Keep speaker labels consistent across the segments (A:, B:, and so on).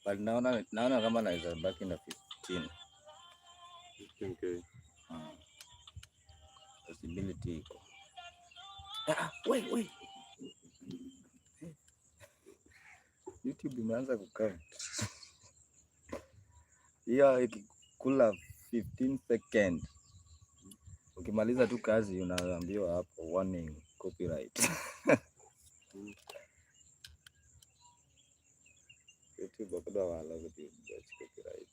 A: But naona kama naweza baki na
B: 15K.
A: Possibility iko. Wait. YouTube imeanza kukaa. Hiyo ikikula 15 seconds. Ukimaliza tu kazi unaambiwa hapo warning copyright. YouTube bado wala copyright.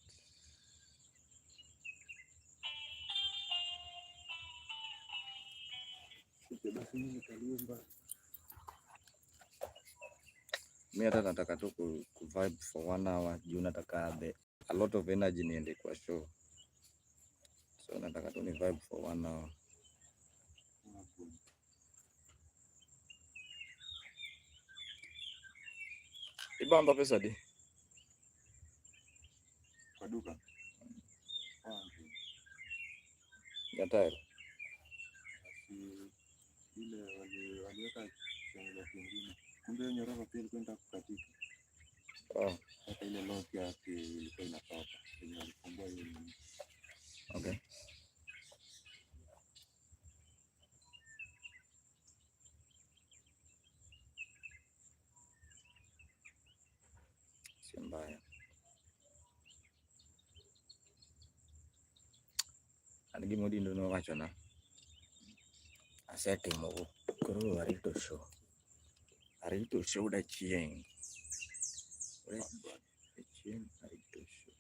A: Mimi hata nataka tu ku vibe for 1 hour juu nataka a lot of energy niende kwa show. So nataka tu ni vibe for 1 hour. Ibamba pesa di.
B: Kwa duka.
A: Ya tayari.
B: Ile waliweka channel kingine. Kumbe nyororo pia kwenda kukatika. Hata ile lock yake ilikuwa inatoka. Ilifungua hiyo.
A: Okay. Sio mbaya. Anigi modi ndo no wacho na. Asetimo koro arito show da chieng. Chieng arito show.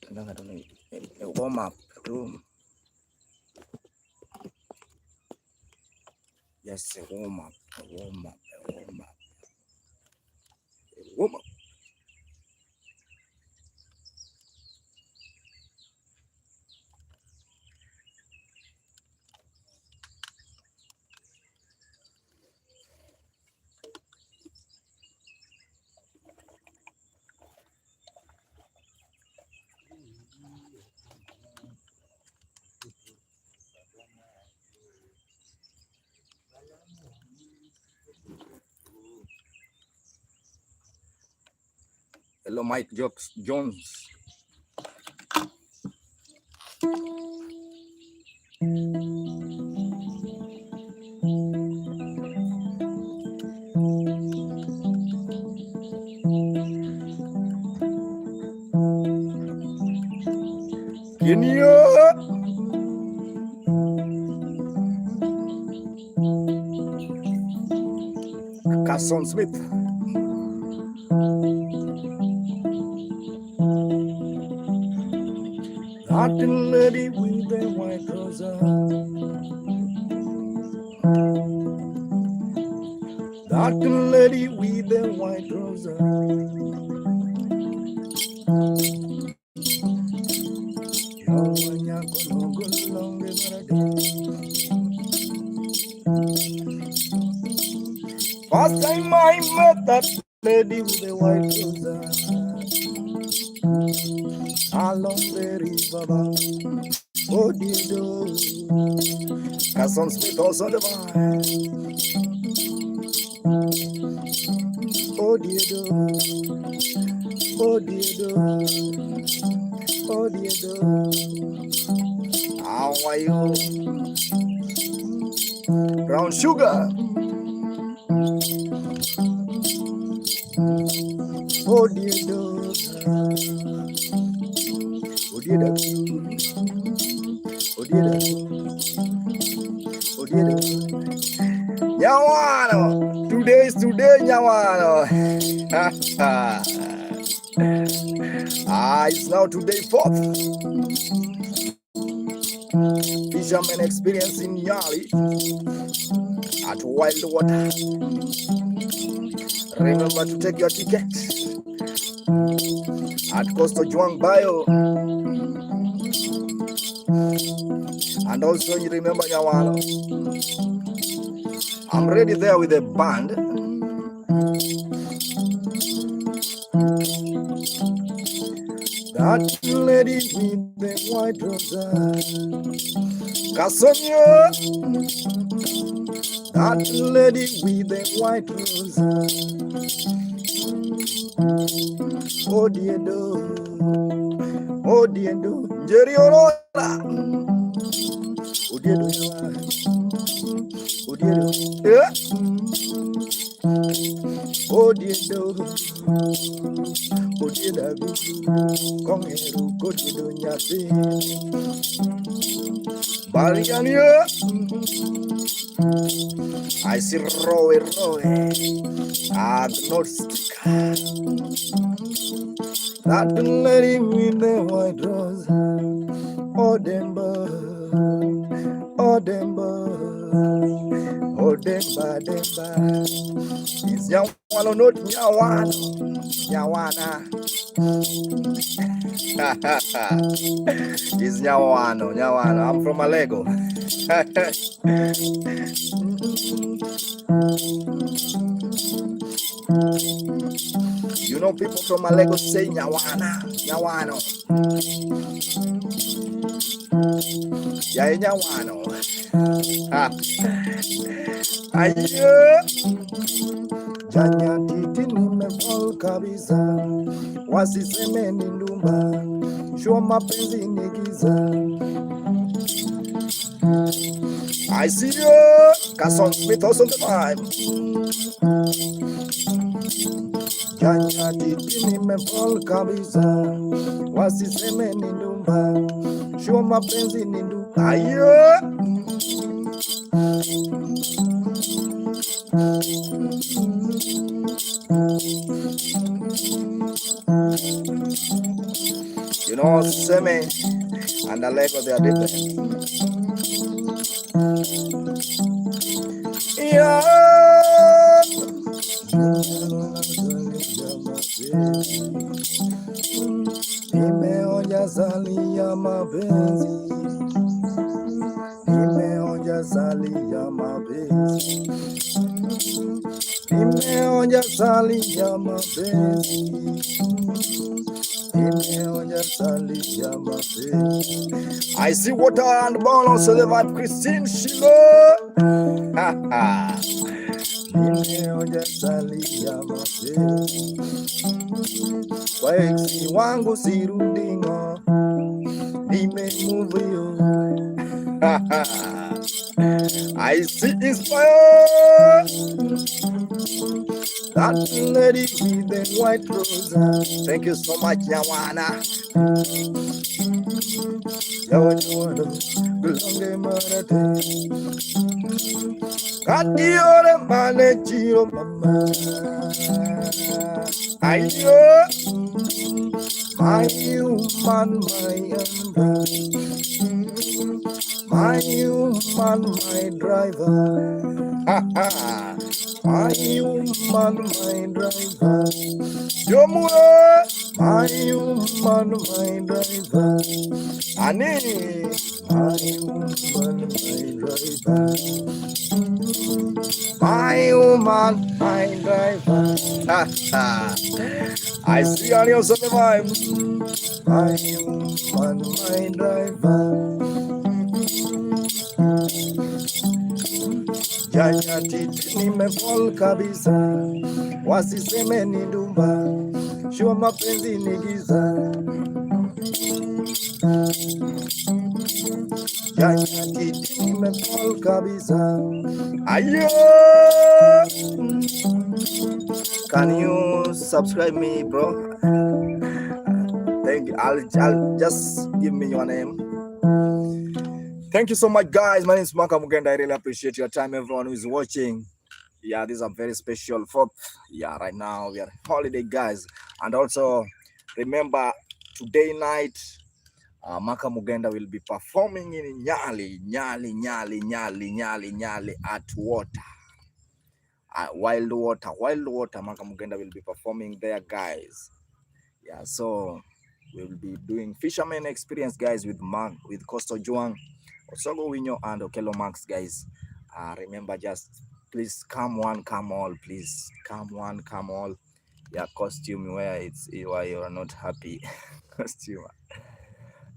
A: Tanda tu ni warm up tu. Yes, warm up. Hello, Mike Jones. Kenya. Carson Smith. That lady with the white trouser. That lady with the white trouser. First time I met that lady with the white trouser along the river. Oh, dear, Carson Smith also the vibe. Oh, dear, how are you? Brown sugar. Oh, dear, Nyawano, today is today, Nyawano. It's now today 4th. Fisherman experience in Yali at Wild Water. Remember to take your ticket at Coastal Juang Bio. And also you remember Nyawano, I'm ready there with a band. That lady with the white trouser, Casonio. That lady with the white rose. Oh dear do. Oh dear do. Jerry Orola. Oh dear do. Oh dear do. Yeah. Oh dear do. Oh dear do. Come here. Go dear do. Nyati. Bariania. I see roe. Agnostic. That lady with the white rose. Oh Demba. Oh Demba. Oh Demba. Is Nyawano not Nyawano? Nyawana. Is Nyawano. I'm from Alego. You know, people from Alego say Nyawano. Yeah, Nyawano. Ayo. Nyatiti nimefall kabisa, wasiseme ni ndumba, shua mapenzi ni giza. I see you, Casson Smith also the vibe. Nyatiti nimefall kabisa, wasiseme ni ndumba, shua mapenzi ni ndumba. Ayo. You know, Semi and the Lego, they are different. Yeah. Nimeonja sali ya mapenzi. Nimeonja sali ya mapenzi. Nimeonja sali ya mapenzi. I see water and ball on so the vibe Christine Shilo. Kwa eksi wangu sirudingo. Nime move you. I see inspire. That lady with the white rose. Thank you so much, Yawana. Yawana, belonge marate. Katiore mane chiro mama. Ayo, my human, my ember. My human, my driver. My human, my driver. Jomue, my human, my driver. Ani, my human, my driver. My human, my driver. I see on your Sunday vibe. My human, my driver. Nyatiti nimefall kabisa, wasiseme ni ndumba, shua mapenzi ni giza. Nyatiti nimefall kabisa. Ayo. Can you subscribe me, bro? Thank you. I'll just give me your name. Thank you so much, guys. My name is Maka Mugenda. I really appreciate your time, everyone who is watching. Yeah, this is a very special for. Yeah, right now we are holiday, guys, and also remember today night, Maka Mugenda will be performing in Nyali at water. Wild water. Maka Mugenda will be performing there, guys. Yeah, so we will be doing fisherman experience, guys, with Coastal Juang, Osogo Winyo, and Okelo Max, guys. Remember, just please come one, come all, please. Come one, come all. Yeah, costume where why you're not happy. Costume.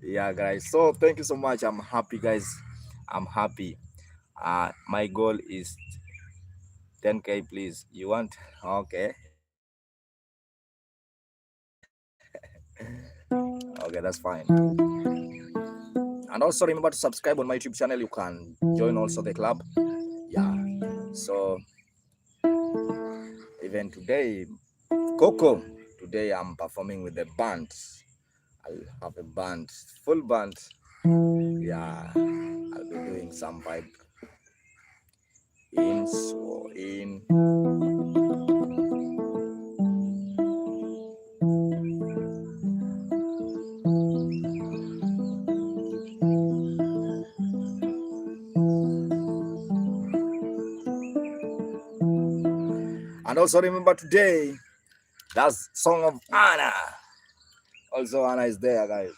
A: Yeah, guys. So thank you so much. I'm happy, guys. I'm happy. My goal is 10K, please. You want? Okay. Okay, that's fine. And also remember to subscribe on my YouTube channel. You can join also the club. Yeah. So even today, Coco, today I'm performing with the band. I'll have a band, full band. Yeah. I'll be doing some vibe in, so in. And also remember today, that's song of Anna. Also Anna is there, guys.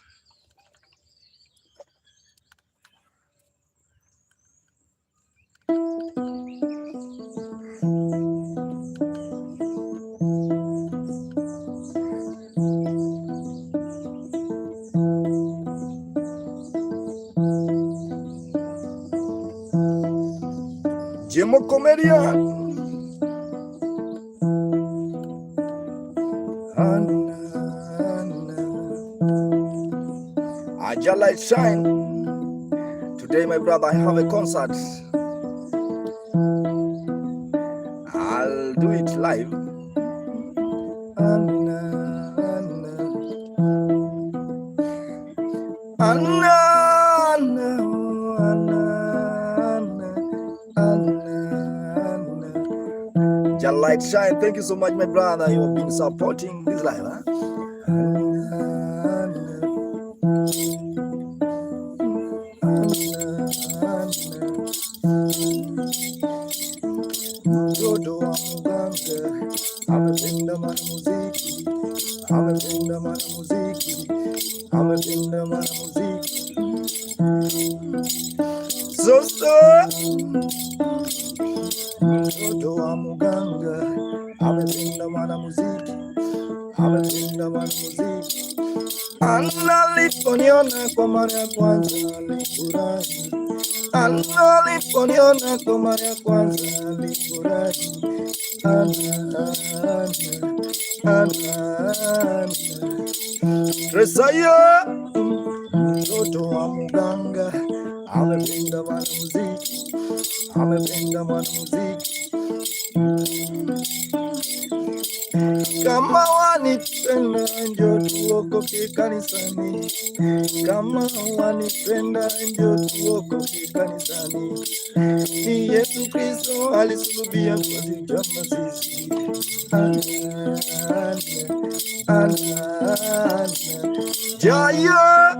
A: Jimo Comedian. Aja light shine. Today, my brother, I have a concert. I'll do it live. Aja light shine. Thank you so much, my brother. You have been supporting this live, huh? Mtoto wa muganga amependa mwanamuziki, amependa mwanamuziki, amependa mwanamuziki. Sasa mtoto wa muganga amependa mwanamuziki, amependa mwanamuziki. Aliponiona kwa mara ya kwanza alifurahi, aliponiona kwa mara ya kwanza alifurahi. Tresaya, mtoto wa muganga amependa mwanamuziki, amependa mwanamuziki. Kama wanipenda njoo tuokoke kanisani, kama wanipenda njoo tuokoke kanisani. Ni Yesu Kristo alisulubia kwa ajili ya sisi. Jaya,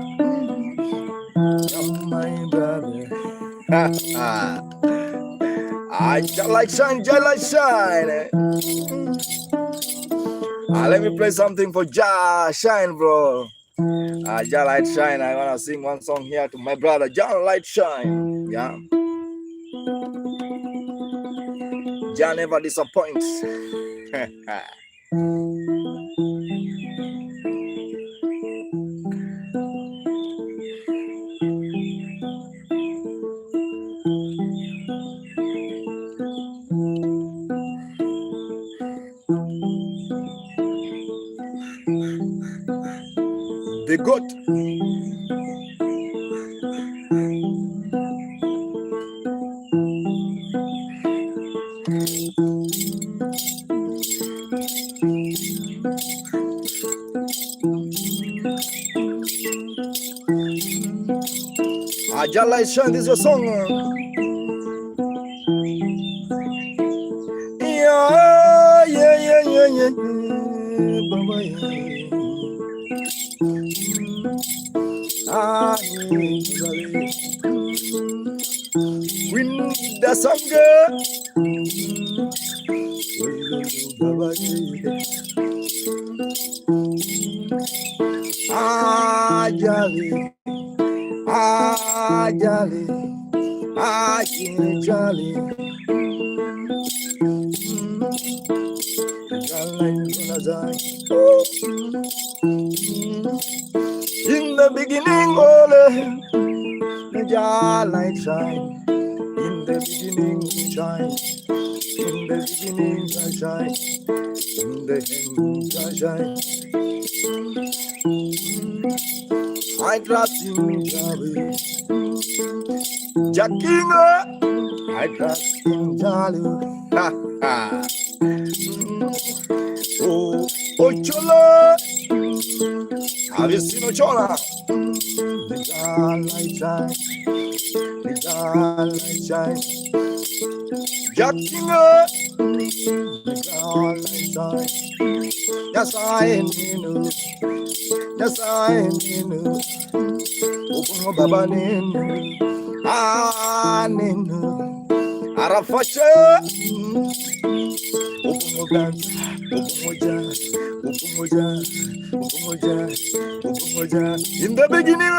A: my brother. I just like shine, just like shine. Let me play something for Ja Shine, bro. Ja Light Shine. I wanna sing one song here to my brother Ja Light Shine. Yeah. Ja never disappoints. The goat. Ja Light Shine, this is your song. Yeah, yeah, yeah, yeah, yeah, Baba, yeah. Win the song. Jolly, jolly, jolly. In the beginning, the light shine. In the beginning, shine. In the I trust in Yahweh. Jakinga, I trust in Yahweh. Ha ha. Oh, Ochola. Have you seen Ochola? The light shine, the light shine. Jakinga, the light shine. Yes, I know. Yes, I know. Open Baba Nenu. Ah, Nenu. Arafacha. Open in the beginning,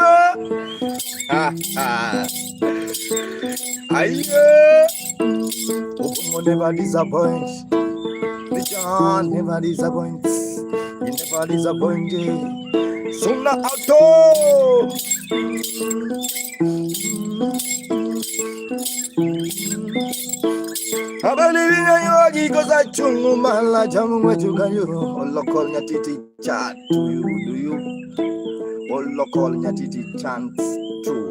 A: Open never disappoints. The John never disappoints. He never disappointed. Suna auto. Abalivinga yogi koza chungu mala jamu mwechuka yo. Local Nyatiti chat to you, do you? All local Nyatiti chants too.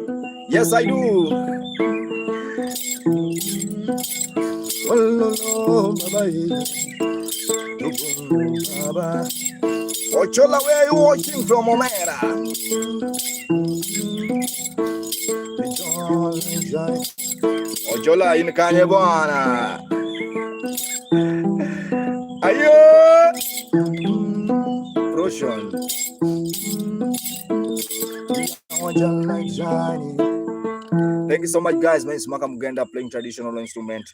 A: Yes, I do. Ochola, where are you watching from, Omera? Ochola in Kanyebana. Ayo! Roshan. Thank you so much, guys. My name is Maka Mugenda, playing traditional instrument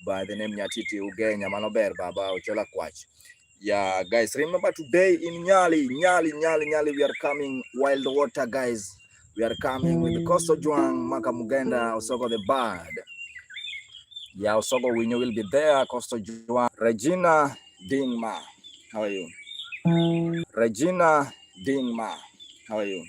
A: by the name Nyatiti Ugenya Manober Baba Ochola Kwach. Yeah, guys, remember today in Nyali, we are coming wild water, guys. We are coming with the Coastal Juang, Maka Mugenda, Osoko the Bard. Yeah, Osoko Winyo will be there, Coastal Juang. Regina Dingma, how are you? Regina Dingma, how are you?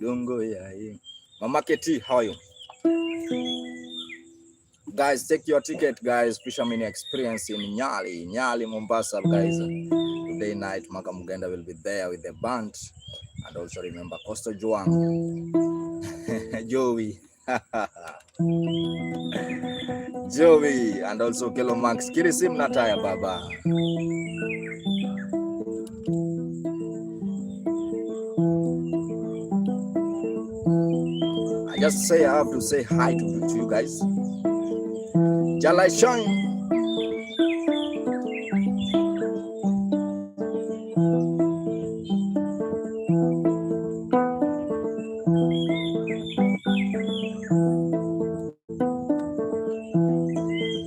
A: Dungo, yeah. Mama Keti, how are you? Guys, take your ticket, guys. Fisherman experience in Nyali, Mombasa, guys. Today night, Maka Mugenda will be there with the band. And also remember Costa Juang. Joey. Joey. And also Kelo Max. Kirisim Nataya Baba. I have to say hi to you guys. Jalai Shine.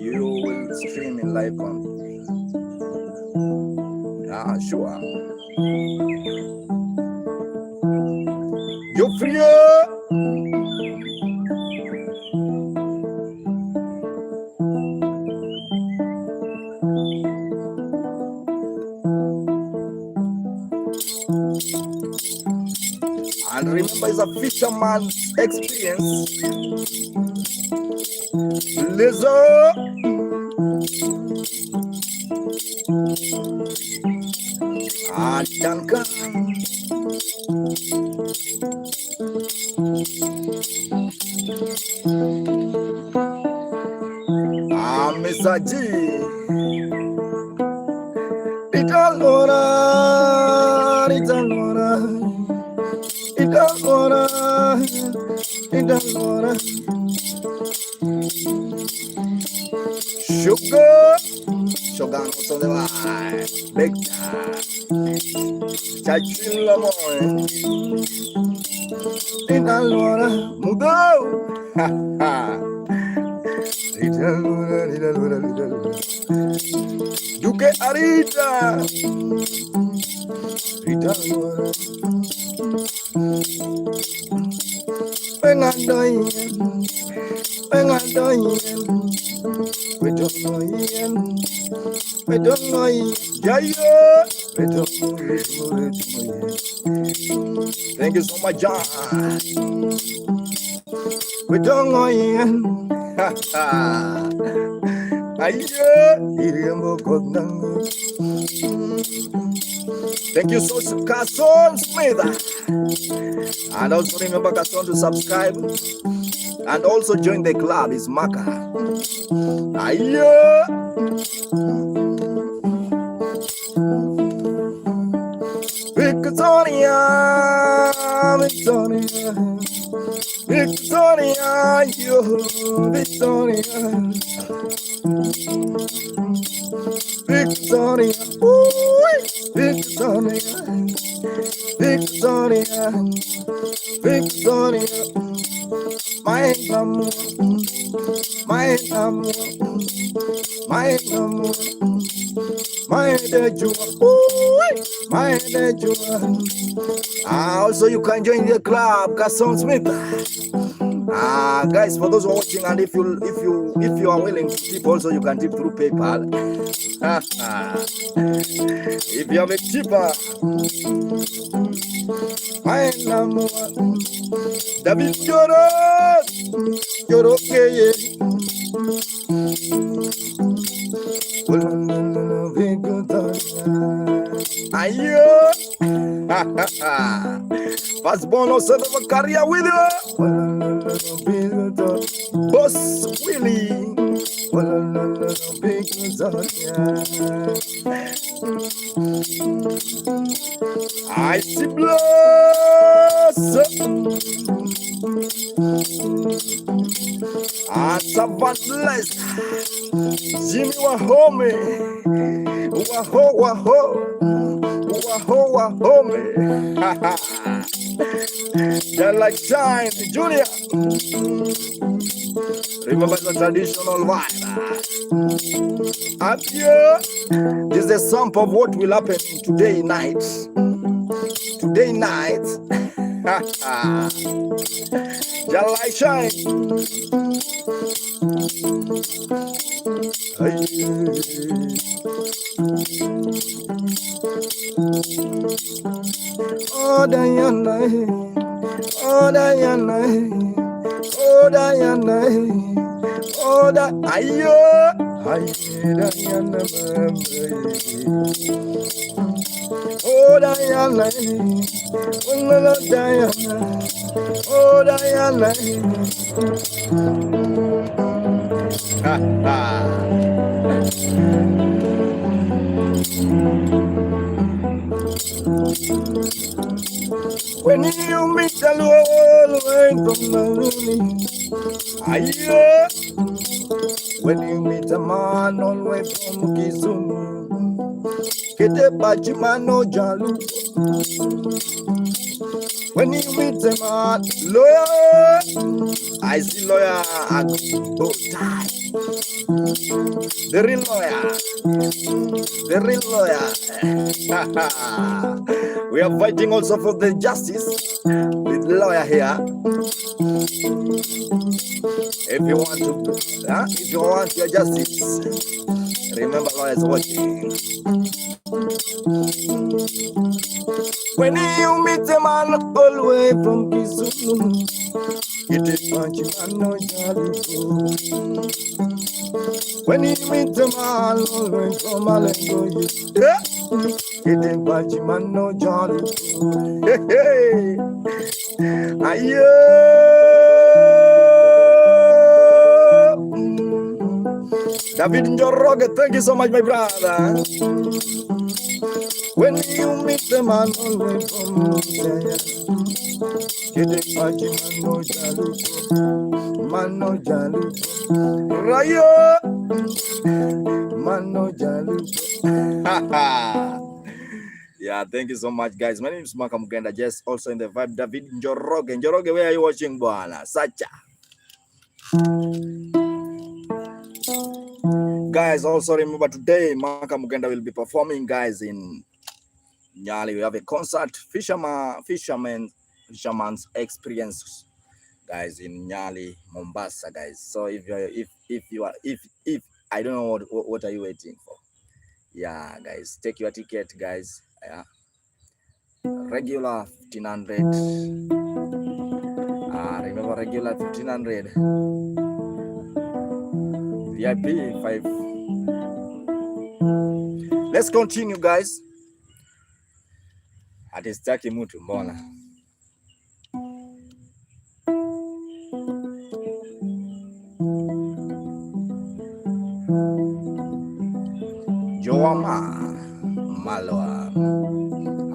A: You will stream in live on. Yeah, sure. You free? And remember, it's a fisherman's experience. Lizzo. Duncan. Mr. G. Italora. Sugar. Shogun also the line. Big time. Chachila moe. Italora. Mudo. Ha ha. Duke Arita. Italora. Pengandoyen. We don't know Thank you so much, John. We don't know yen. Thank you so much, Kason Smith. And also remember, Kason, to subscribe and also join the club. It's Maka. Victoria, Victoria, Victoria, you, Victoria, Victoria, ooh, Victoria, Victoria, Victoria, my amour, my amour, my amour, my dejua, my dejua. Also, you can join the club, Kason Smith. Guys, for those who are watching, and if you are willing to tip, also you can tip through PayPal. If you have a tipper, my name David Joro Keye. Ayo. Fast born also have a career with you. Boss Willie. I see blood. Savant blessed. Jimmy Wahome. Wahome. They're like shine, Julia. Remember the traditional vibe. Up here, this is a sample of what will happen today night. Today night. They're like shine. Oh, Diana. Oh, Diana. Oh, Diana. Oh, Diana. Ayo. Diana. Oh, Diana. Oh, Diana. Oh, Diana. Ha ha. When you meet the Lord, when you meet a man all the way from Kisumu, get a bachimano jalu. When you meet a man, lawyer, I see lawyer, I go die. The real lawyer. The real lawyer. We are fighting also for the justice with the lawyer here. If you want your justice, remember lawyers watching. When you meet a man all the way from Kisumu, it is punch man no jolly. When you meet a man all the way from Malengo, it is punch man no jolly. Hey, ayo. David Njoroge, thank you so much, my brother. When you meet the man all the way from Mujaya, get a party man no jalu, Rayo, man no jalu. Yeah, thank you so much, guys. My name is Maka Mugenda, just also in the vibe. David Njoroge. Njoroge, where are you watching, Bwana? Sacha. Guys, also remember today, Maka Mugenda will be performing, guys, in Nyali. We have a concert, fisherman's experience, guys, in Nyali, Mombasa, guys. So if I don't know what are you waiting for? Yeah, guys, take your ticket, guys. Yeah, regular 1500. Remember regular 1500. VIP 5. Let's continue, guys. Atistaki mtu mbona. Joama Malwa.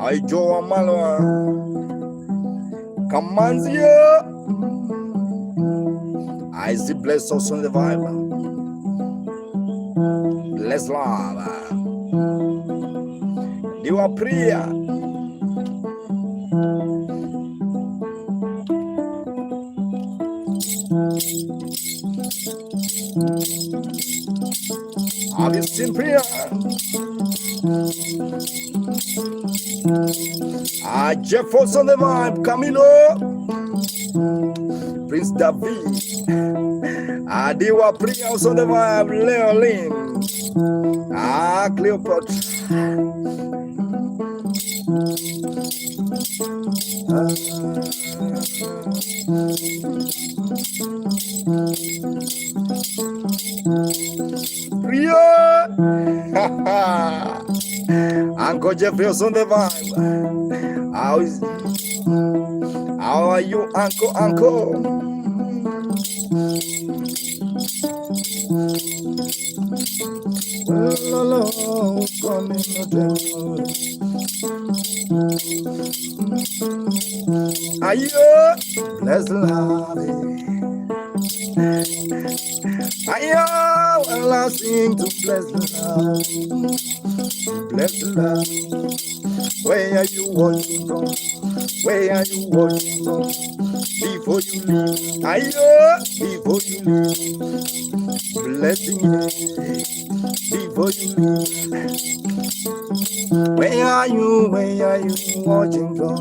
A: Hi Joa Malwa. Kamanzia. I see bless us on the vibe. Bless love. Diwa Priya. Have you seen Priya? Jefferson on the vibe. Camilo. Prince David. Diwa Priya also on the vibe. Leolin. Cleopatra. Priya. Uncle Jeffrey on the vibe. How are you, Uncle? Ayo, bless love. Ayo, well, I sing to bless love. Bless love. Where are you watching from? Where are you watching from? Before you leave, ayo, before you leave, blessing you. Before you leave, where are you watching from?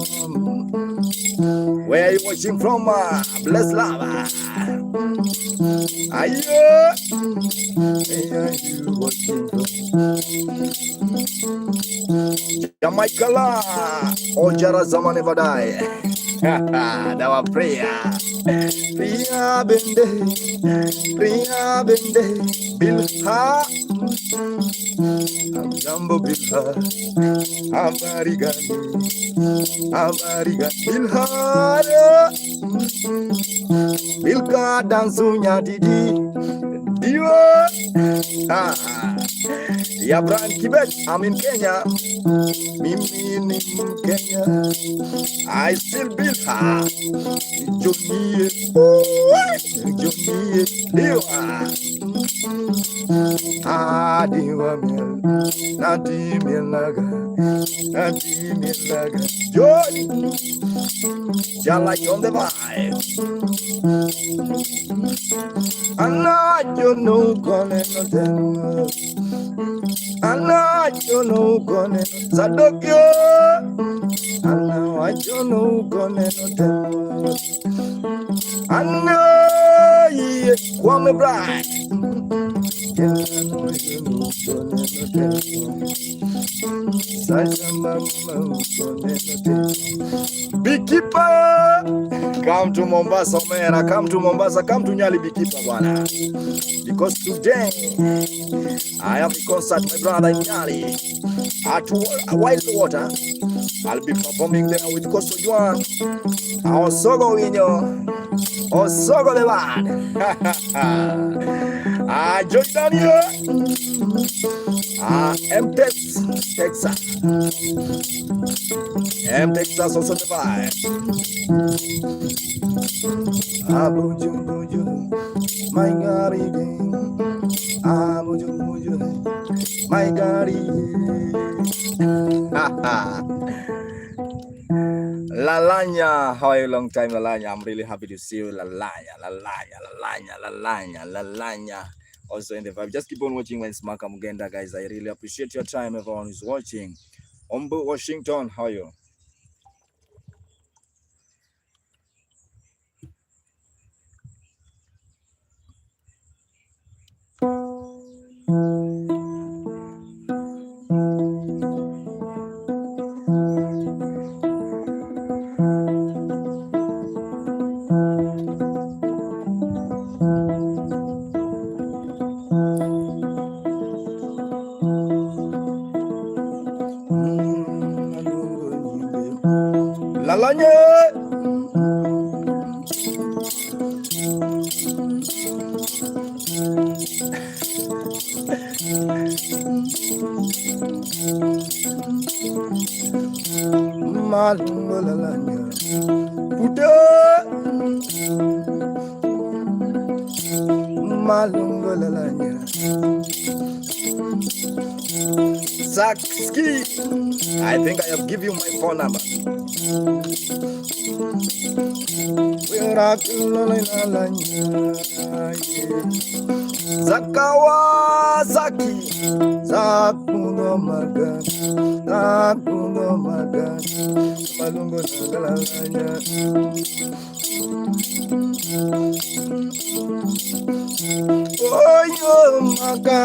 A: Where are you watching from? Bless love. Ayo, where are you watching from? Jamaica la, Ojara Zamane Badai. Dawa Priya. Priya Bende, Bilha. Jambo Bilha. Amarigani. Bilha. Bilka dansunya didi. Diwa. Ya Brian Kibet, I'm in Kenya. Mimi in Kenya. I still build her. Johnny, Diwa. Diwa Mel, Nati Milaga, Johnny, Jalai on the vibe. And I don't know, gonna know. And you know gonna Sadokyo. And now you know gonna know. And yeah, Kwame Bright. Yeah, I know you know gonna Beekeeper, come to Mombasa, man. Come to Mombasa, come to Nyali Beekeeper, bwana. Because today I have a concert, my brother in Nyali at Wild Water. I'll be performing there with Koso Juan. Our Sogo Winyo. Or Sogo the Lad. Joy Daniel. M-Tex, Texas. M-Texas also the vibe. Abuju, my God, Abuju, my God. Lalanya, how are you? Long time, Lalanya. I'm really happy to see you, Lalanya. Also in the vibe. Just keep on watching when Smaka Mugenda, guys. I really appreciate your time, everyone who's watching. Ombu, Washington, how are you? Lalanye malungo lalanya pude malungo lalanya Zakski. I think I have given you my phone number. Zakawazaki Zakuno Maga Zakuno Maga Malungo Nagalanya Oyo Maga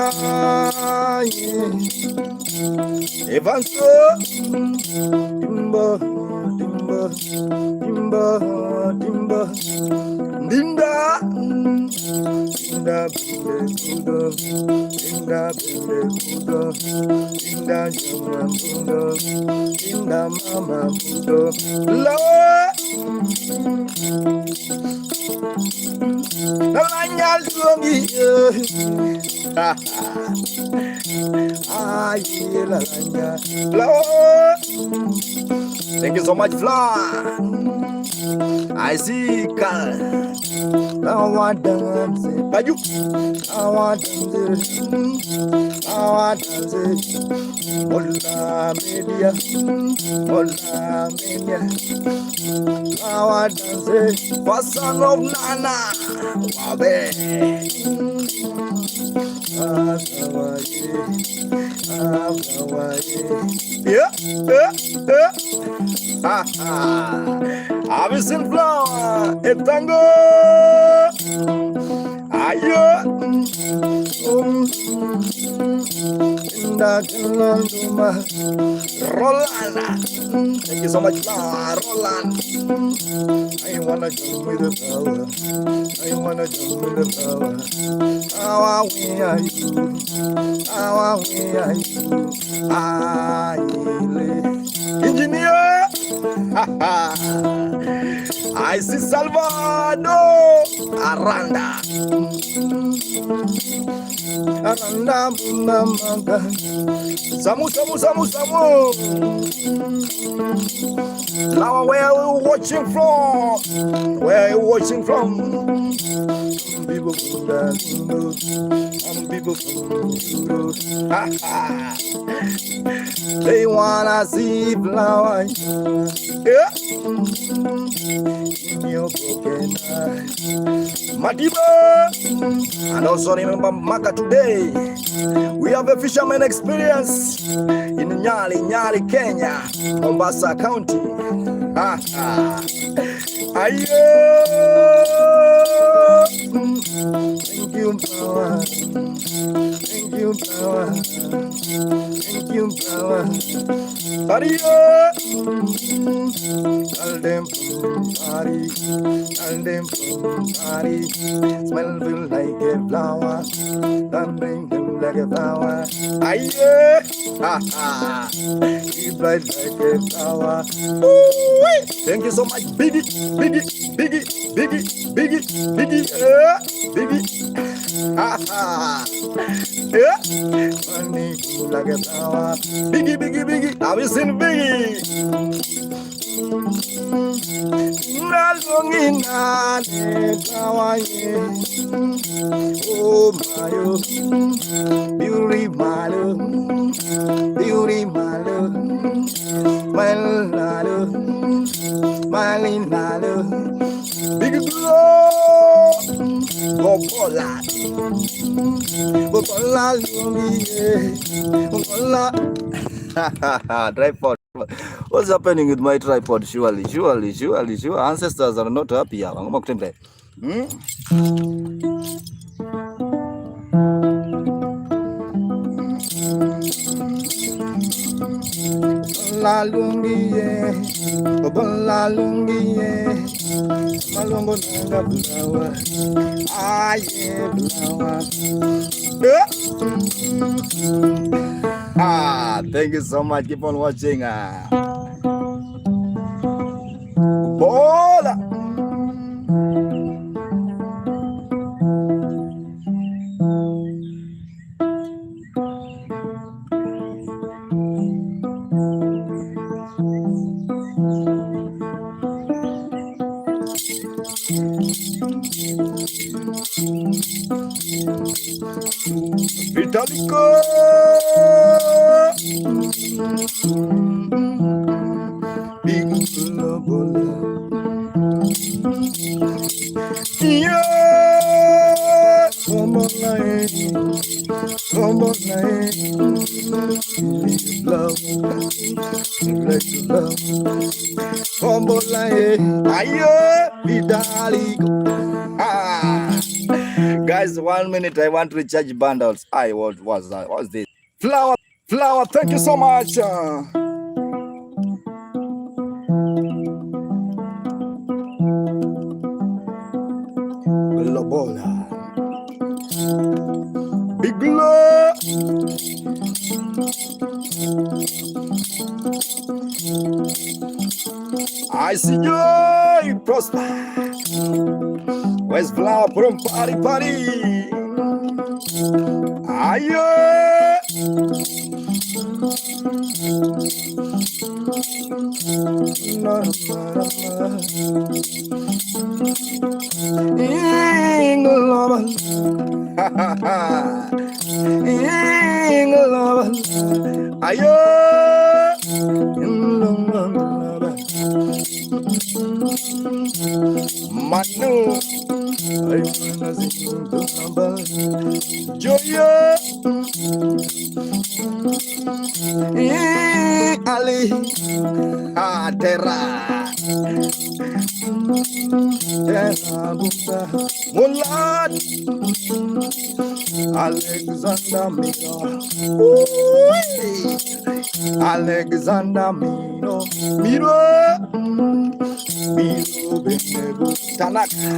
A: Evanso Timba Timba Timba Timba Dinda Dinda Bende Budo Dinda Bende Budo Dinda Jama Budo Dinda Mama Budo Lawa Nalanya Lungi Aye Lalanya Lawa. Thank you so much, Fla. I see Carl. I want dance, Baju. I want dance, I want dance. Mola media, Mola media. I want dance, Passan of Nana. Wabe. Yeah, Avis in flower, a tango. Ayo, Roland. Thank you so much, Roland. I wanna jump with the power. I wanna jump with the power. How we are you? How we are you? Engineer. I see Salvador Aranda. Aranda Mama. Samu. Now where are you watching from? Where are you watching from? People from Dalindo, and people from Europe. They wanna see flower. Yeah. In your broken eyes. Madiba. And also remember Maka today. We have a fisherman experience in Nyali, Kenya, Mombasa County. Aye. Thank you, power. Thank you, power. Thank you, power. Adio. Tell them party. Tell them party. Smell feel like a flower. Don't bring them like a flower. Aye. Keep bright like a flower. Ooh-wee. Thank you so much, Biggie. Biggie. Yeah. Money like a flower. Biggie. Have you seen Biggie? Oh my beauty my love, my love, big glow, Gopola, tripod. What's happening with my tripod? Surely. Ancestors are not happy. Bola lungiye, bola lungiye, malongo nanga flower, aye flower. Thank you so much. Keep on watching. Bola. Vitalico. Big bola. Yeah, come on, love, like love, come on, ayo, Vidalico. Guys, 1 minute, I want to recharge bundles. What was that? What's this? Flower, thank you so much. Bola. Big love. I see you prosper. Where's flower from party? Ayo. Ayo. Manu, I wanna sing the number. Joya, Ali, Tera, Bunda, Mulan, Alexander Mino, Alexander Mino, Benebu, Tanaka,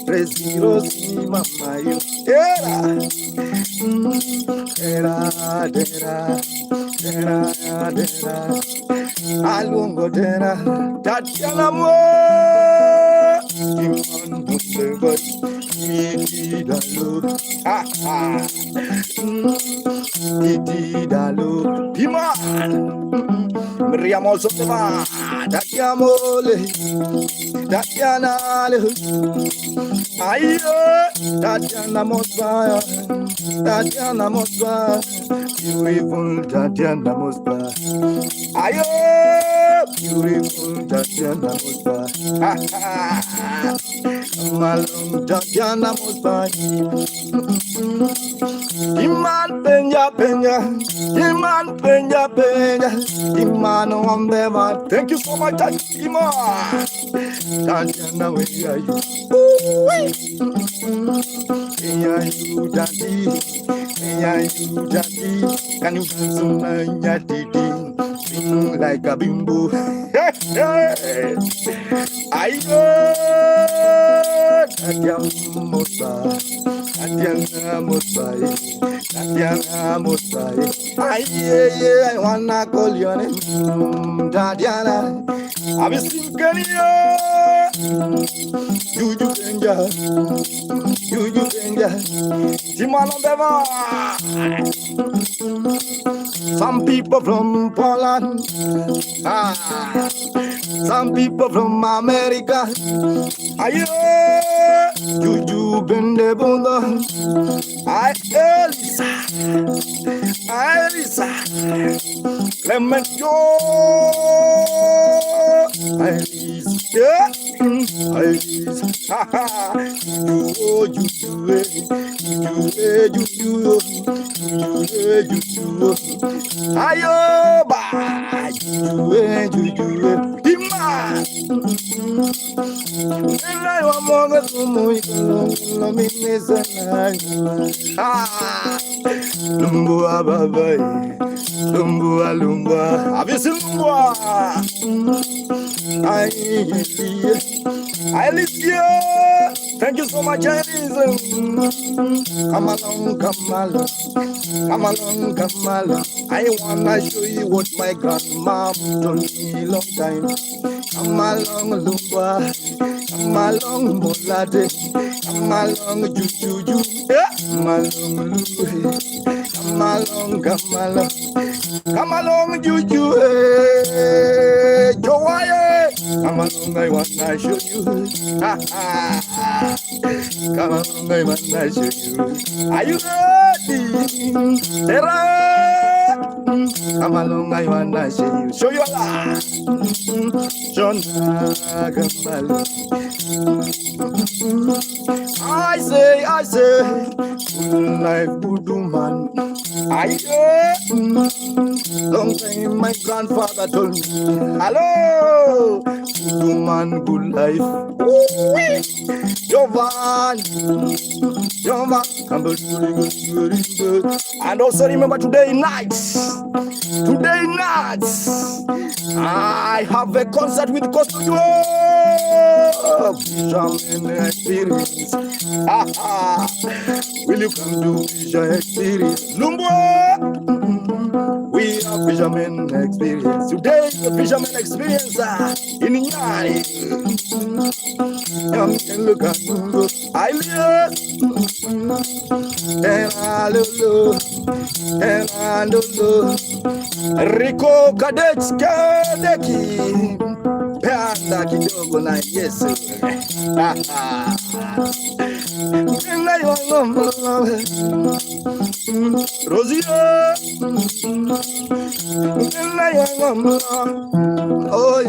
A: Presirosi Mamayo, Dera, Alungo Dera, Tatiana Mo, Kimon Busego, Dalu, Dalu, Piman, Miriam also Tatiana, ayo, Tatiana Mosba, beautiful Tatiana Mosba, ayo, beautiful Tatiana Mosba, malum Tatiana Mosba, Iman Penya, Iman Ombema. Thank you so much, Iman. Tatiana, where are you? Where you, Daddy? Can you dance on Nyatiti? Sing like a bimbo. Ayo, Tatiana Mosba. I wanna call your name, Tatiana. I'm singing you. Juju Benja, Timano Beva. Some people from Poland, some people from America. Ayo, Juju Bendebunda, Elisa, Clement Elisa, Ayo, ba, Lumbua babai, lumbua lumbua, avisi lumbua. Alicia, thank you so much, Alicia. Come along, come along, come along, come along. I wanna show you what my grandma told me long time. Come along, Lumba, come along, Molade, come along, Juju, come along, Lumba, come along, come along, come along, Juju, Joy, come along, I wanna show you. Come along, I wanna show you. Are you ready? Terra, come along, I wanna show you. Show you Allah. John Gambalo. I say, good life, good man. I say, long time my grandfather told me, hello, good man, good life. Jovan, and also remember today night, I have a concert with Costa Fisherman Experience. Will you come to Fisher Experience? Lumbwa! We have Fisherman Experience. Today is the Fisherman Experience in Nyari. Look at Lungo. I live. And I love. Rico Kadeki. Panda kidogo na Yesu. Rosia. Oh,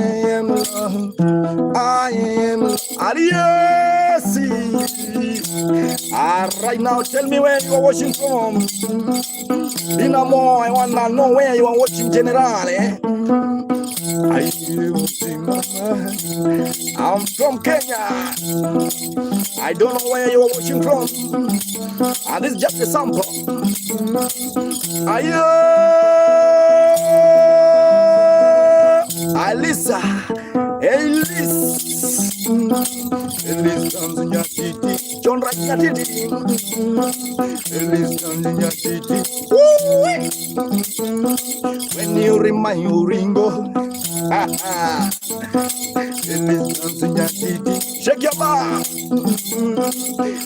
A: I am Ariasi. Right now, tell me where you are watching from. Dinamo, I wanna know where you are watching, General. I'm from Kenya. I don't know where you are watching from. And this is just a sample. Alisa, Elis comes in Nyatiti, John Right Nyatiti, Elis comes in Nyatiti. When you remind you Ringo, Elis comes in Nyatiti, shake your bar.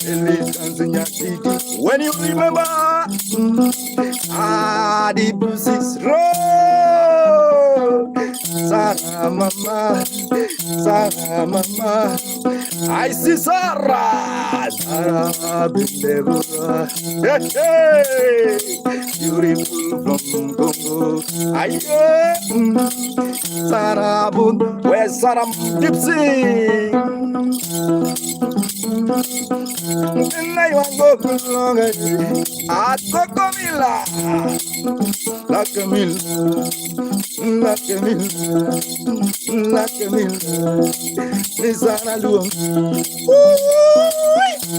A: Elis comes in Nyatiti. When you remember, the blues is roll. Sarah mama, I see Sarah Bindebura, hey, beautiful from Congo. I Sarah Bund, where's Sarah Gypsy? And I want to go long at Cocomilla, like a mill.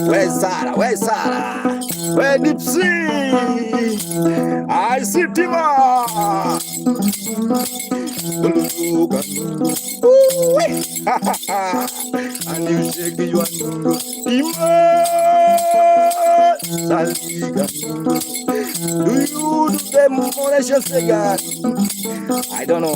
A: Where's Sarah? Where Dipsy? I see Tima. And you shake your Tima. Do you do them molestation again? I don't know.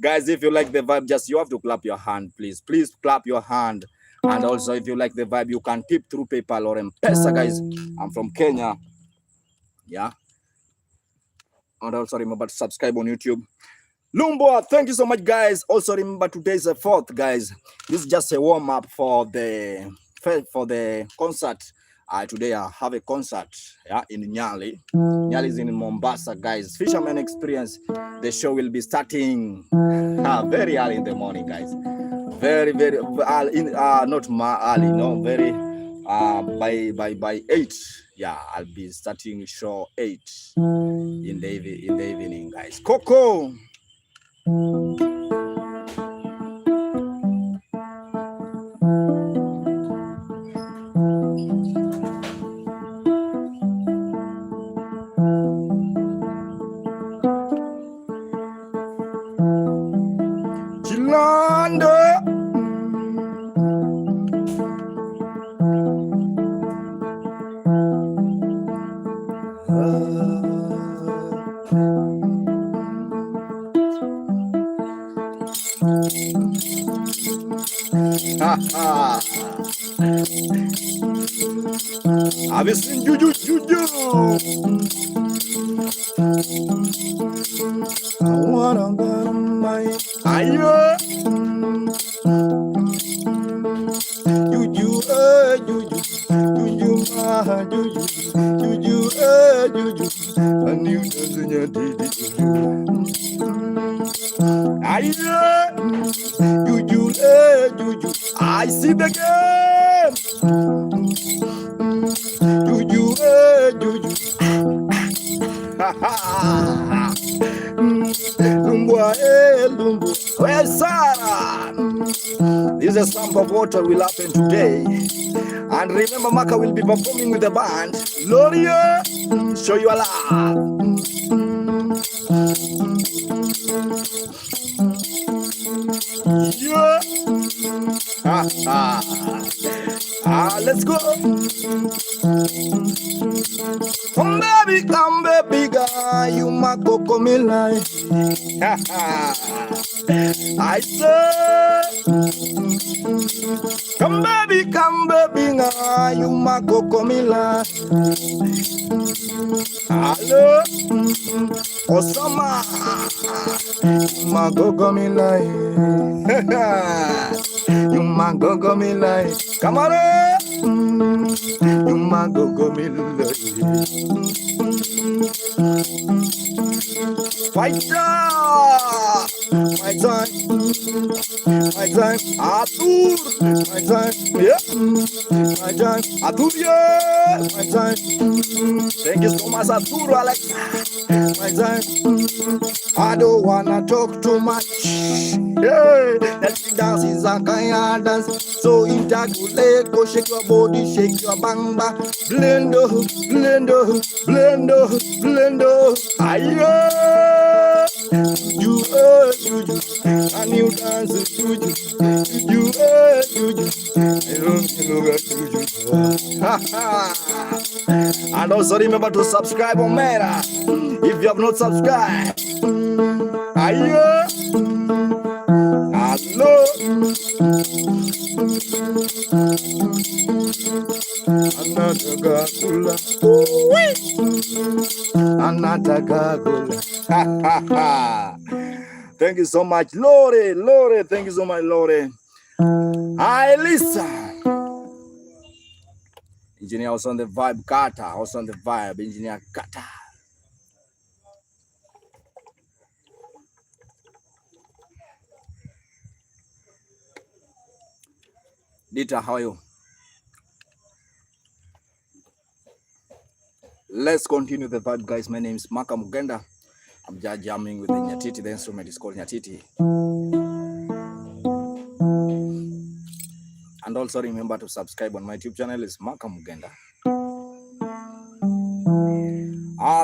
A: Guys, if you like the vibe, just you have to clap your hand, please. Please clap your hand. And also, if you like the vibe, you can tip through PayPal or M-Pesa, guys. I'm from Kenya. Yeah. And also remember to subscribe on YouTube. Lumbo, thank you so much, guys. Also remember today's the 4th, guys. This is just a warm-up for the concert. Today I have a concert in Nyali. Nyali is in Mombasa, guys. Fisherman Experience. The show will be starting very early in the morning, guys. Very early, not early, no, very by 8. Yeah, I'll be starting show 8 in the evening, guys. Coco. Have you seen Juju? I wanna go my ayo. Juju, Juju, Juju, Juju, a new dancing Nyatiti. Ayo, Juju, Juju, I see the game. Juju, Juju. Lumbwa, Lumbu, where's Sarah? This is a sample of what will happen today. And remember, Maka will be performing with the band. Loria, show you a love. Yeah. Let's go. Come baby guy, you my coco me like. I say, come baby guy, you my coco me like. Hello, Osama, you my coco me like. You my coco me like. Come on, you my coco me like. Fighter, my time, Atur, my time, yeah, my time, Atur, yeah, my time. Thank you so much, Atur, Alex, my time. I don't wanna talk too much. Yeah, that dance is a kind of dance. So interculate, go shake your body, shake your bang bang. Blendo, blendo, blendo, blendo. Ayo, you, a new dance, you, ha ha. And also remember to subscribe on Meta if you have not subscribed. Ayo, hello. Anatagagula. Thank you so much, Lore. Thank you so much, Lore. Hi, Lisa. Engineer also on the vibe, Kata. Also on the vibe, Engineer Kata. Dita, how are you? Let's continue the vibe, guys. My name is Maka Mugenda. I'm just jamming with the Nyatiti. The instrument is called Nyatiti. And also remember to subscribe on my YouTube channel. It's Maka Mugenda.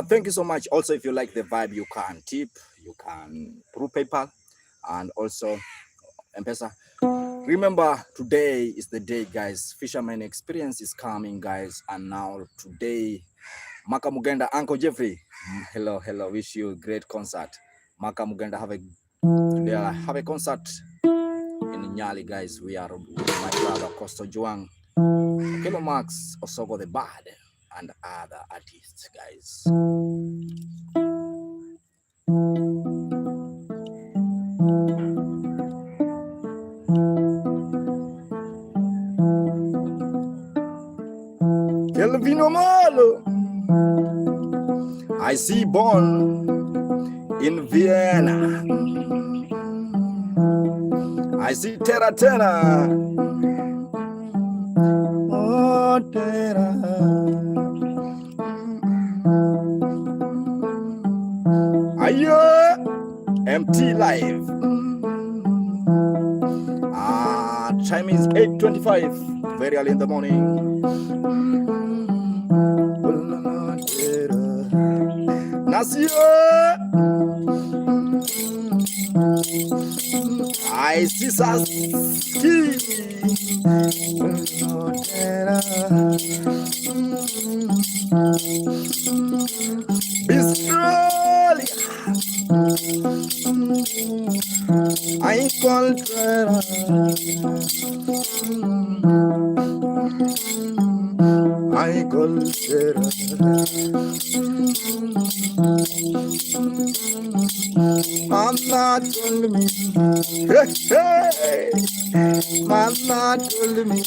A: Thank you so much. Also, if you like the vibe, you can tip, you can through PayPal, and also M-Pesa. Remember, today is the day, guys. Fisherman Experience is coming, guys. And now today, Maka Mugenda, Uncle Jeffrey. Hello. Wish you a great concert. Maka Mugenda have a concert in Nyali, guys. We are with my brother Costo Juang, Kilo Max, Osogo the Bad, and other artists, guys. Kelvino Malo. I see born in Vienna. I see Terra. Oh, Aye, MT live. Time is 8:25, very early in the morning. Nasio, I see Saski. Bistroli, I call I call Mama told me, hey, Mama told me,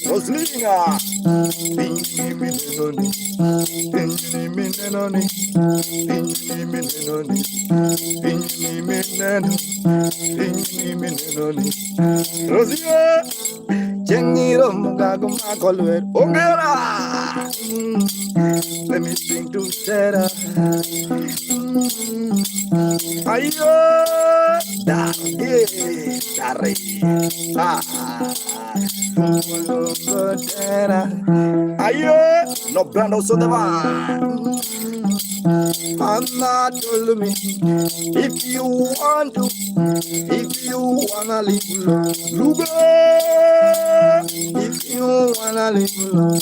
A: Roslina, Rosia, Jengiro Mugago Makolwer, Ogera. Let me sing to Sarah. Ayo, Dari, Ayo, no brand also the one. Mama told me, if you want to, if you wanna live long, Lugo, if you wanna live long,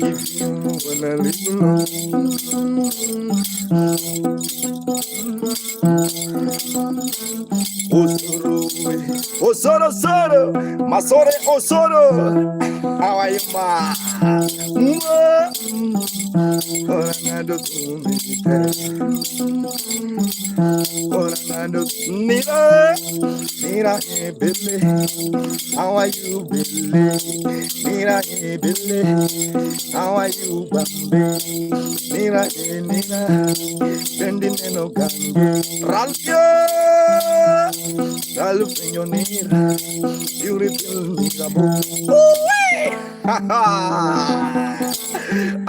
A: if you wanna live long. Osoro, Masore Osoro, how are you, ma? Mira, Billy, how are you, Billy? Mira, Billy, how are you, Bambi? Mira, sending no gangue. Ralphio, Ralphio, beautiful Mirabu. I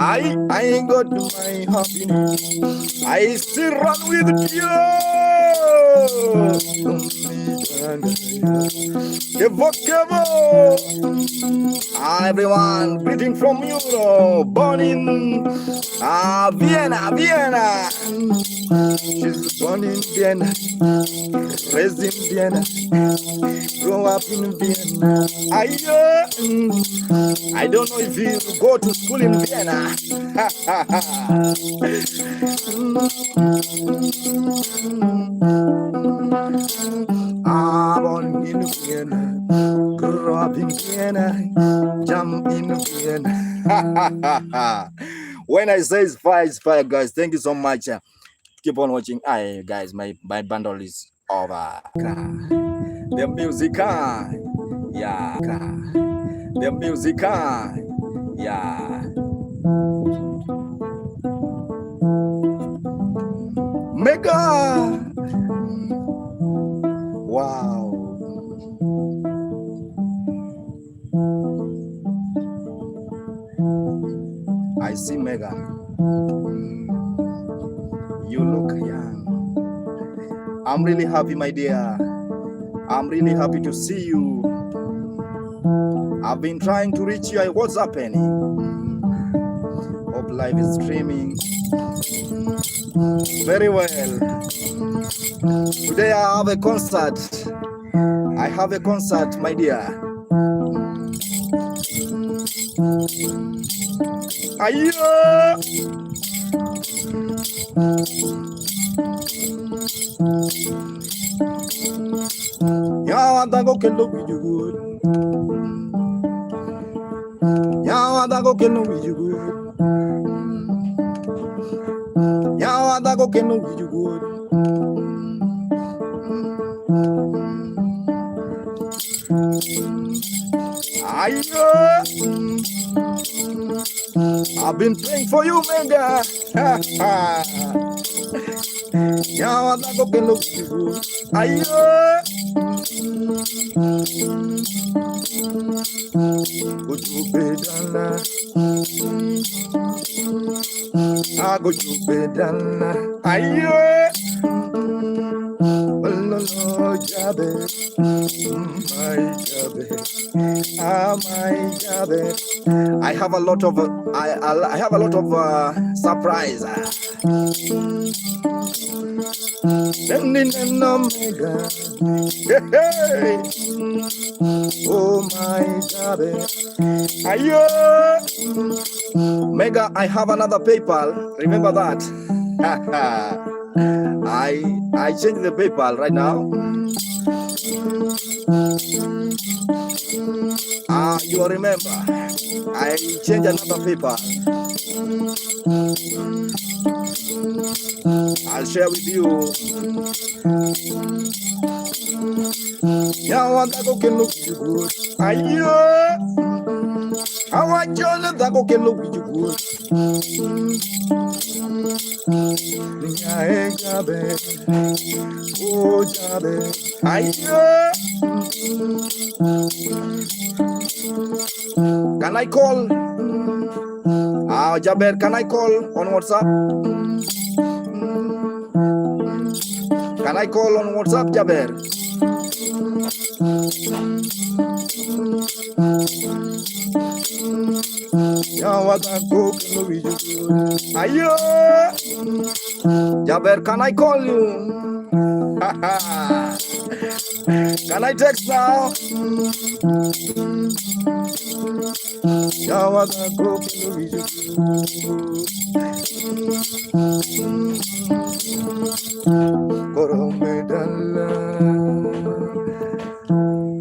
A: ain't got my happiness. I still run with you. Everyone, greeting from Europe, born in Vienna. She's born in Vienna, raised in Vienna, grew up in Vienna. I don't know if you go to school in Vienna. Born in Vienna, grew up in Vienna, jump in Vienna. When I say it's fire, guys. Thank you so much. Keep on watching. Guys, my bundle is over. The music, yeah. The music, yeah. Mega. Wow. I see Megan. You look young. I'm really happy, my dear. I'm really happy to see you. I've been trying to reach you. What's happening? Hope life is streaming very well. Today I have a concert. I have a concert, my dear. Ayo! Yawa dago kelo biju good. Yawa dago kelo biju good. Yawa dago kelo biju good. Ayo! I've been praying for you, Mega. Now I go can look you. Ayo. Go to bedana. I go to bedana. Ayo. Lolo jabe. My jabe. Ah, my jabe. I have a lot of I have a lot of surprise. Bending omega. Hey. Oh my God. Ayo. Mega, I have another PayPal. Remember that. I changed the PayPal right now. You remember. I changed another PayPal. I'll share with you. Yeah, I want to go can look good. Ayo. I want you to go can look good. Yeah, jabe. Oh, jabe. Ayo. Can I call? Jaber, can I call on WhatsApp? Can I call on WhatsApp, Jaber? Ayo, Jaber, can I call you? Can I text now?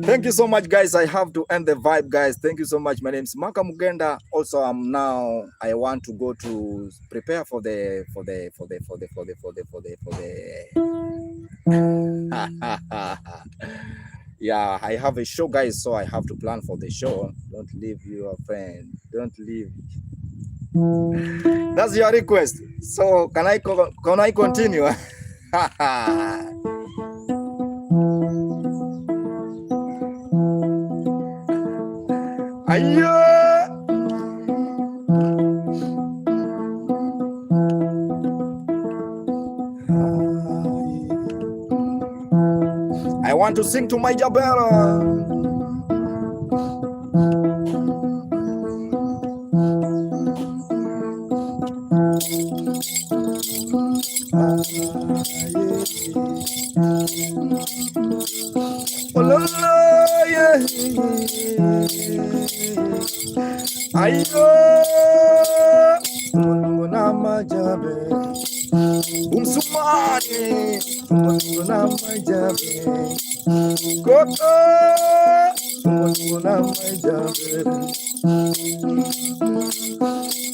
A: Thank you so much, guys. I have to end the vibe, guys. Thank you so much. My name is Maka Mugenda. Also, I want to go to prepare for the yeah, I have a show, guys, so I have to plan for the show. Don't leave your friend. Don't leave. That's your request. So can I continue? Ayo. I want to sing to my Jabera. Ayo, nama jabe, sumani, nama jabe, koko, nama jabe,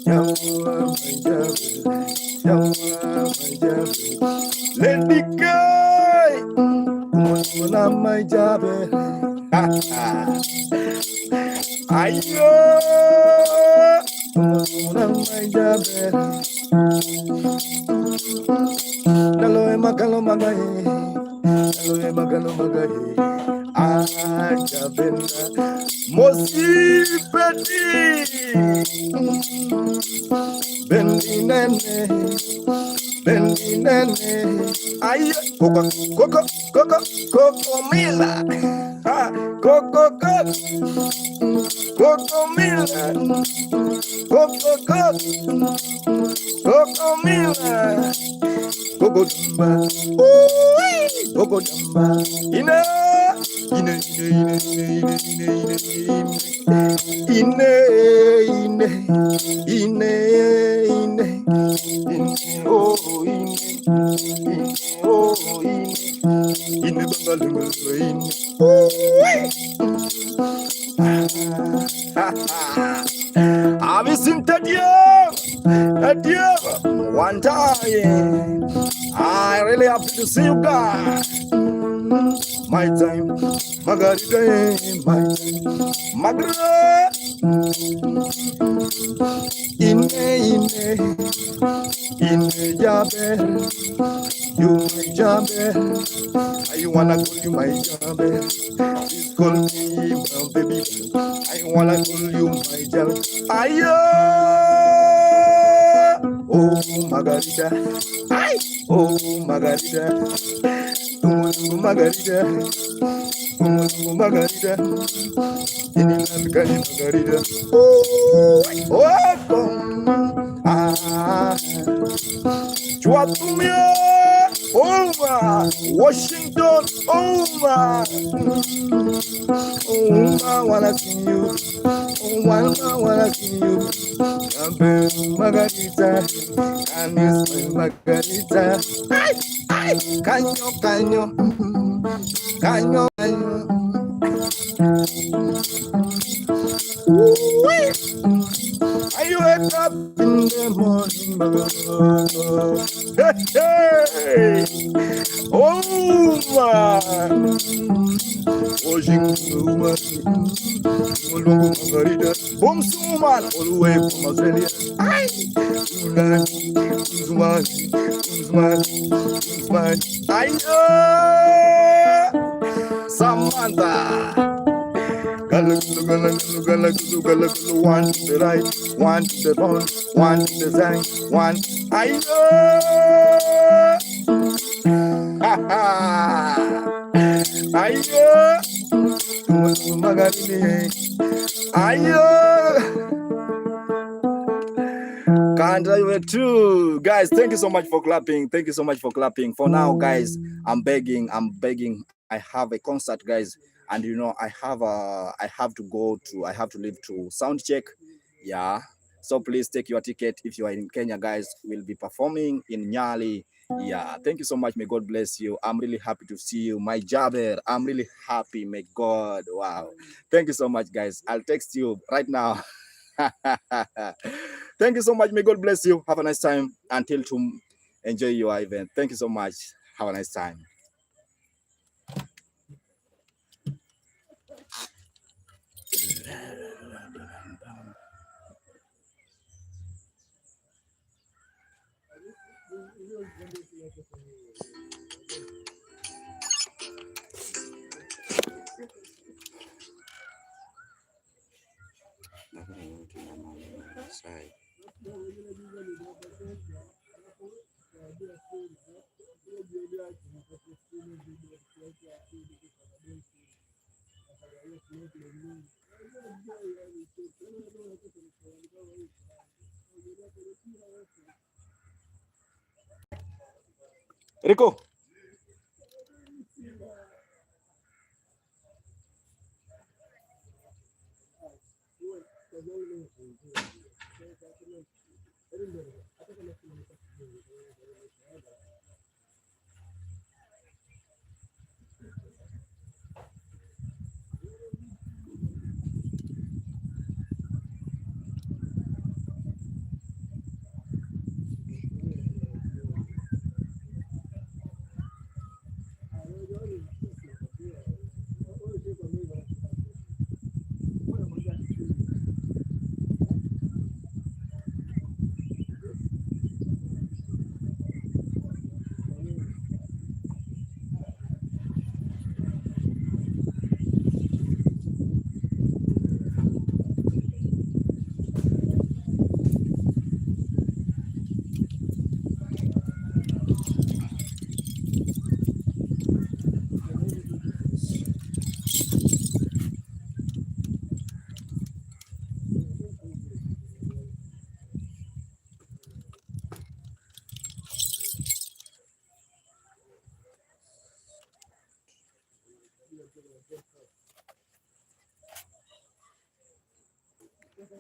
A: jawa jabe, ledikai, nama jabe. Ayo, nama jabe. Kalau magai, ajabena, mosipeti, bendinene, ayo, koko mila, koko mila, koko mila. Gogo damba, gogo damba, ine, oh ine, bangalungu ine, Adieu, one time. I really happy to see you guys. My time, Margarita, my time, Margarita. in the Jabe, you my Jabe. I wanna call you my Jabe. Please call me my baby. I wanna call you my Jabe. Ayo, oh Margarita, oh Margarita, Margarita, Margarita, Margarita. Oh, ah. Chuatumia, over Washington, over. Oh, wanna see you. Oh, wanna see you. Margarita, and it's Margarita. Caño, caño, caño, caño. Are you wake up in the morning, hey, oh man, hoje Mulungu Margarita, bom suman, all the way from Australia. Ay, Uzman, ay, Samantha. Gala, one to the right, one to the front, one to the side, one. I know. Ha ha. I know. Margarita. I know. Can't wait too, guys. Thank you so much for clapping. Thank you so much for clapping. For now, guys, I'm begging. I have a concert, guys, and you know I have to leave to sound check. Yeah, so please take your ticket if you are in Kenya, guys. We'll be performing in Nyali. Yeah, thank you so much. May God bless you. I'm really happy to see you, my Jaber. I'm really happy. May God. Wow. Thank you so much, guys. I'll text you right now. Thank you so much. May God bless you. Have a nice time. Until to enjoy your event. Thank you so much. Have a nice time. Rico.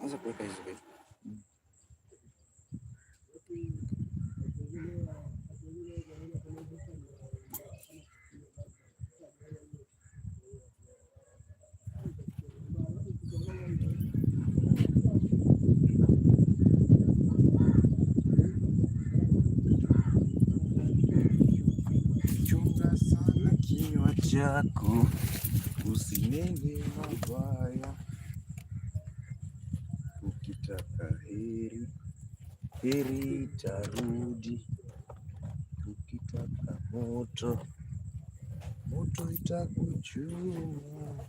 A: Anza kuweka hizo vitu. Chunga sana kinywa chako, usinene mabaya, ukitaka heri heri itarudi, tukitaka moto, moto itakuchoma.